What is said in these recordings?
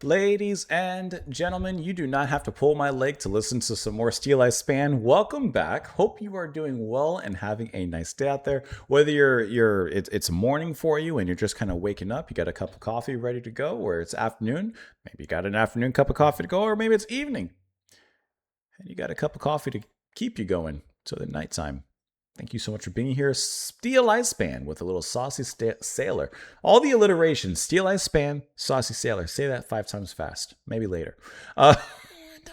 Ladies and gentlemen, you do not have to pull my leg to listen to some more Steeleye Span. Welcome back. Hope you are doing well and having a nice day out there. Whether it's morning for you and you're just kind of waking up, you got a cup of coffee ready to go, or it's afternoon, maybe you got an afternoon cup of coffee to go, or maybe it's evening and you got a cup of coffee to keep you going till the nighttime. Thank you so much for being here. Steeleye Span with a little Saucy Sailor. All the alliterations. Steeleye Span, Saucy Sailor. Say that 5 times fast. Maybe later.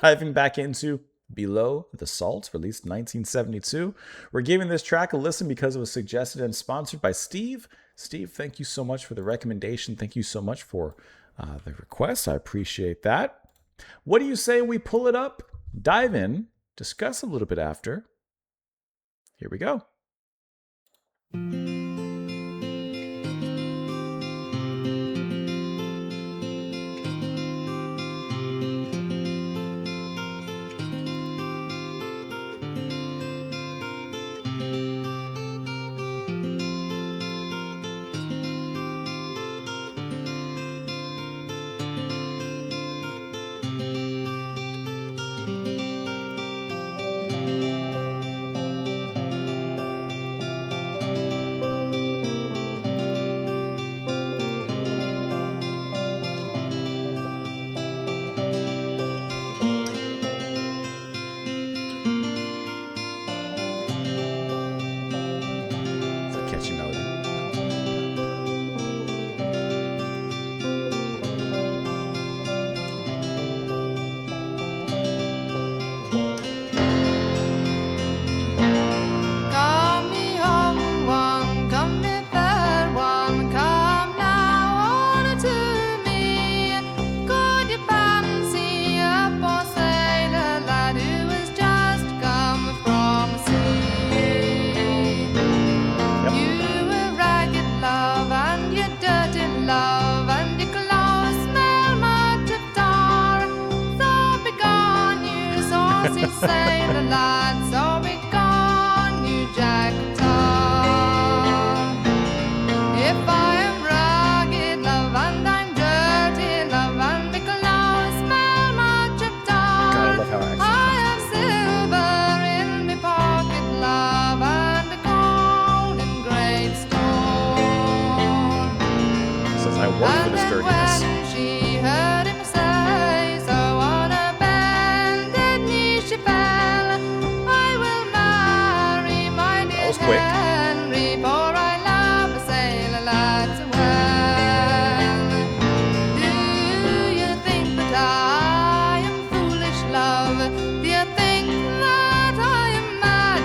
Diving back into Below the Salt, released 1972. We're giving this track a listen because it was suggested and sponsored by Steve. Steve, thank you so much for the recommendation. Thank you so much for the request. I appreciate that. What do you say we pull it up, dive in, discuss a little bit after? Here we go. Sailor lad, so be gone, you jack tar. If I am ragged, love, and I'm dirty, love, and because I smell much of tar, I have silver in my pocket, love, and a gold in great store. Says I work for the sturdiness. When she heard him say, so on a bended knee she fell. I will marry my dear Henry, for I love a sailor lad so well. Do you think that I am foolish, love? Do you think that I am mad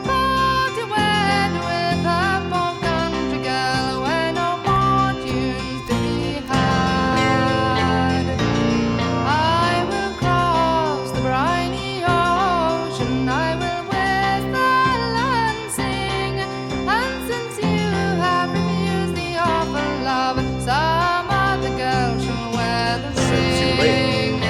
for to wed with a poor country girl when no fortunes to be had? I will cross the briny ocean, I will whistle and sing, and since you have refused the offer, love, some other girl shall wear the ring.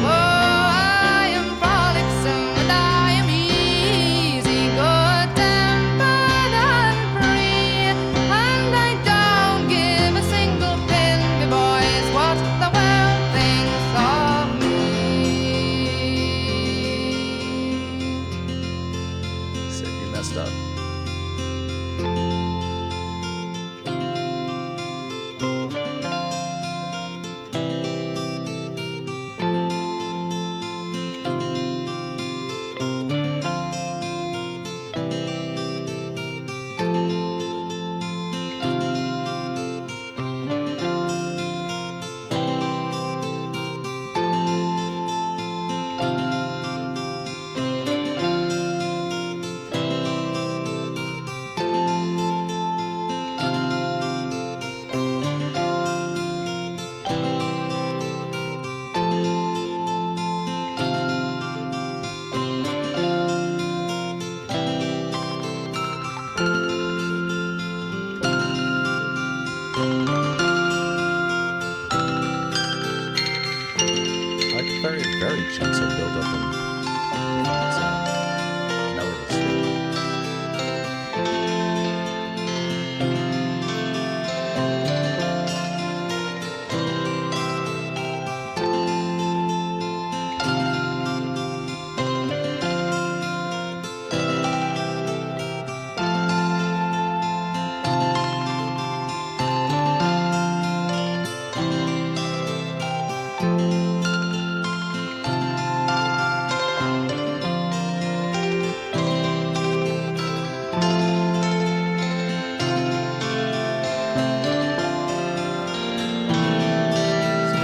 Oh, I am frolicsome and I am easy, good-tempered and free, and I don't give a single pin to boys what the world thinks of me. Said you messed up. Very gentle build up and melodies.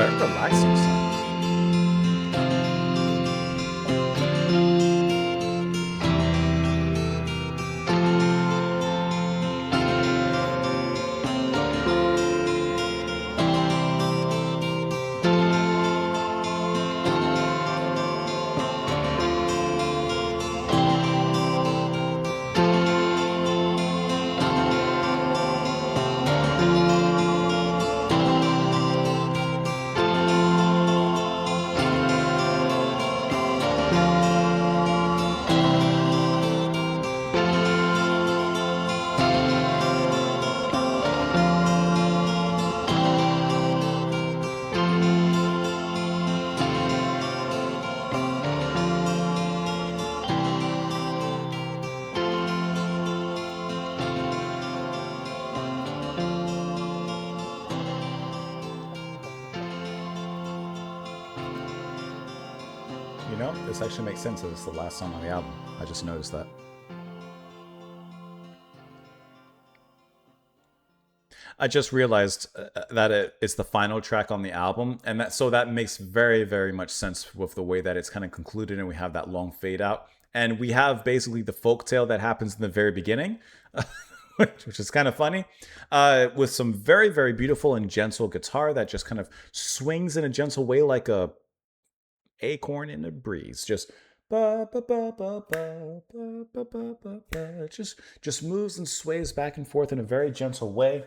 very relaxing song. You know, this actually makes sense as it's the last song on the album. I just noticed that. I just realized that it's the final track on the album, and that makes very, very much sense with the way that it's kind of concluded, and we have that long fade out, and we have basically the folktale that happens in the very beginning, which is kind of funny, with some very, very beautiful and gentle guitar that just kind of swings in a gentle way, like a acorn in a breeze, just just moves and sways back and forth in a very gentle way.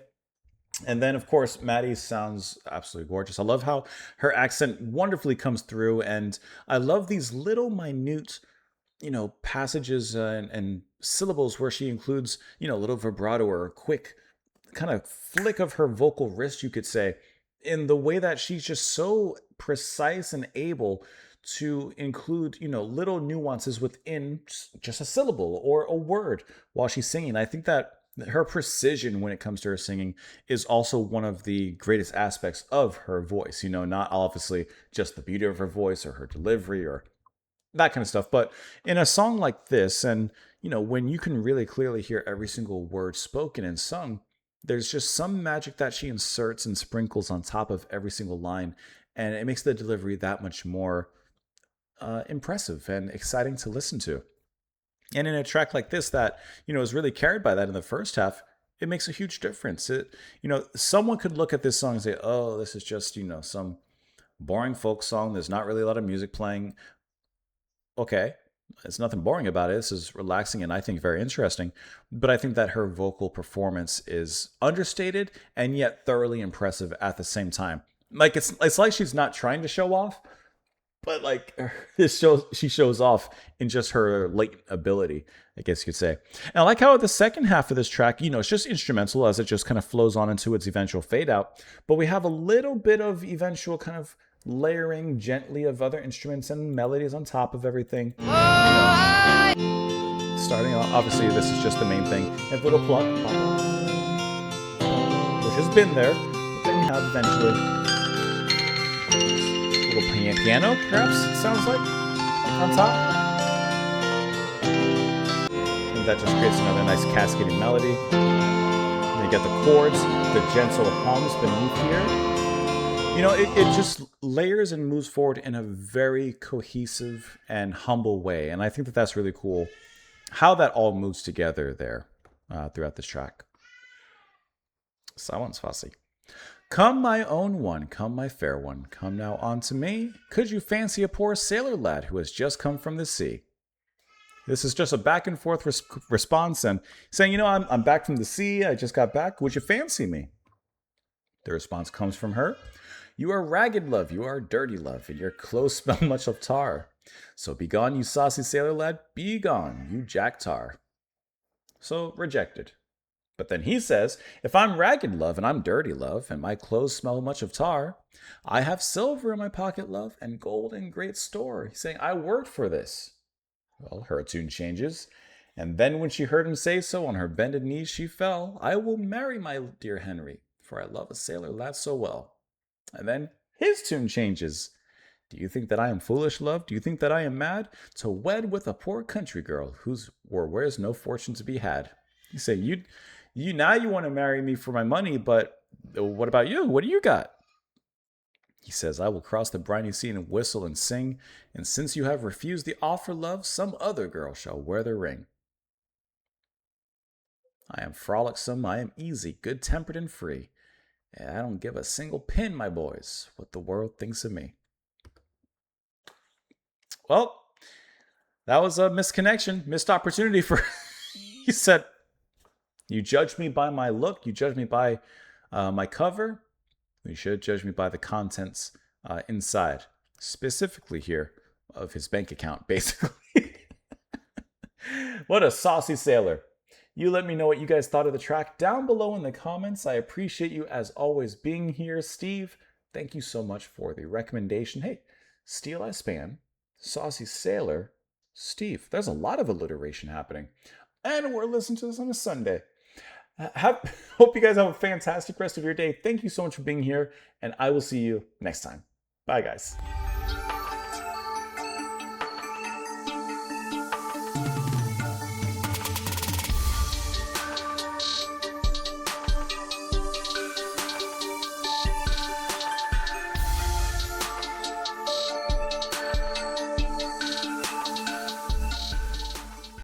And then, of course, Maddie sounds absolutely gorgeous. I love how her accent wonderfully comes through, and I love these little minute, passages and syllables where she includes, a little vibrato or a quick kind of flick of her vocal wrist, you could say, in the way that she's just so precise and able to include, little nuances within just a syllable or a word while she's singing. I think that her precision when it comes to her singing is also one of the greatest aspects of her voice. Not obviously just the beauty of her voice or her delivery or that kind of stuff, but in a song like this, and when you can really clearly hear every single word spoken and sung, there's just some magic that she inserts and sprinkles on top of every single line, and it makes the delivery that much more impressive and exciting to listen to. And in a track like this that, is really carried by that in the first half, it makes a huge difference. Someone could look at this song and say, oh, this is just, some boring folk song. There's not really a lot of music playing. Okay, there's nothing boring about it. This is relaxing and I think very interesting. But I think that her vocal performance is understated and yet thoroughly impressive at the same time. Like it's like she's not trying to show off, but like she shows off in just her latent ability, I guess you could say. And I like how the second half of this track, it's just instrumental as it just kind of flows on into its eventual fade out. But we have a little bit of eventual kind of layering gently of other instruments and melodies on top of everything. Starting off, obviously this is just the main thing. And a little pluck, which has been there. But then you have eventually little piano, perhaps, it sounds like, on top. And that just creates another nice cascading melody. And then you get the chords, the gentle hums beneath here. It just layers and moves forward in a very cohesive and humble way. And I think that that's really cool, how that all moves together there throughout this track. Silence, Saucy. Come, my own one, come, my fair one, come now unto me. Could you fancy a poor sailor lad who has just come from the sea? This is just a back and forth response and saying, I'm back from the sea. I just got back. Would you fancy me? The response comes from her. You are ragged, love, you are dirty, love, and your clothes smell much of tar. So be gone, you saucy sailor lad, be gone, you jack tar. So rejected. But then he says, if I'm ragged, love, and I'm dirty, love, and my clothes smell much of tar, I have silver in my pocket, love, and gold in great store. He's saying, I worked for this. Well, her tune changes. And then when she heard him say so, on her bended knees she fell. I will marry my dear Henry, for I love a sailor lad so well. And then his tune changes. Do you think that I am foolish, love? Do you think that I am mad to wed with a poor country girl where's no fortune to be had? You say, you now you want to marry me for my money, but what about you? What do you got? He says, I will cross the briny sea and whistle and sing, and since you have refused the offer, love, some other girl shall wear the ring. I am frolicsome, I am easy, good-tempered and free. And I don't give a single pin, my boys, what the world thinks of me. Well, that was a misconnection, missed opportunity for... He said, you judge me by my look, you judge me by my cover. You should judge me by the contents inside, specifically here of his bank account, basically. What a saucy sailor. You let me know what you guys thought of the track down below in the comments. I appreciate you as always being here. Steve, thank you so much for the recommendation. Hey, Steeleye Span, Saucy Sailor, Steve. There's a lot of alliteration happening. And we're listening to this on a Sunday. Hope you guys have a fantastic rest of your day. Thank you so much for being here, and I will see you next time. Bye, guys.